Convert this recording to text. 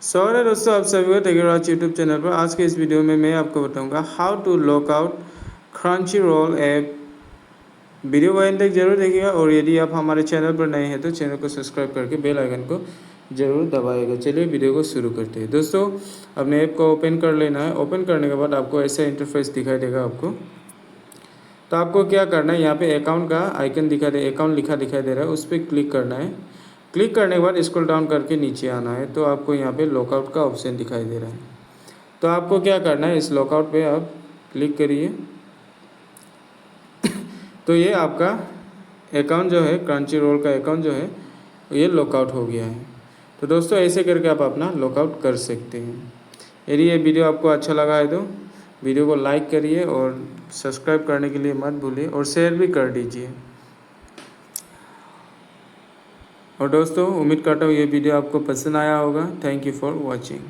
स्वागत है दोस्तों आप सभी को टेकी यूट्यूब चैनल पर। आज के इस वीडियो में मैं आपको बताऊंगा how to log out Crunchyroll app. Video को एंड तक जरूर देखिएगा और यदि आप हमारे चैनल पर नए हैं तो चैनल को सब्सक्राइब करके बेल आइकन को जरूर दबाएगा। चलिए वीडियो को शुरू करते हैं। दोस्तों अपने ऐप को ओपन कर लेना है। ओपन करने के बाद आपको ऐसा इंटरफेस दिखाई देगा आपको। तो आपको क्या करना है, यहाँ पे अकाउंट का आइकन दिखा दे, अकाउंट लिखा दिखाई दे रहा है, उस पर क्लिक करना है। क्लिक करने के बाद स्क्रॉल डाउन करके नीचे आना है तो आपको यहाँ पे लॉकआउट का ऑप्शन दिखाई दे रहा है। तो आपको क्या करना है, इस लॉकआउट पे आप क्लिक करिए। तो ये आपका अकाउंट जो है, क्रंची रोल का अकाउंट जो है ये लॉकआउट हो गया है। तो दोस्तों ऐसे करके आप अपना लॉकआउट कर सकते हैं। यदि ये वीडियो आपको अच्छा लगा है तो वीडियो को लाइक करिए और सब्सक्राइब करने के लिए मत भूलिए और शेयर भी कर दीजिए। और दोस्तों उम्मीद करता हूँ ये वीडियो आपको पसंद आया होगा। Thank you for watching.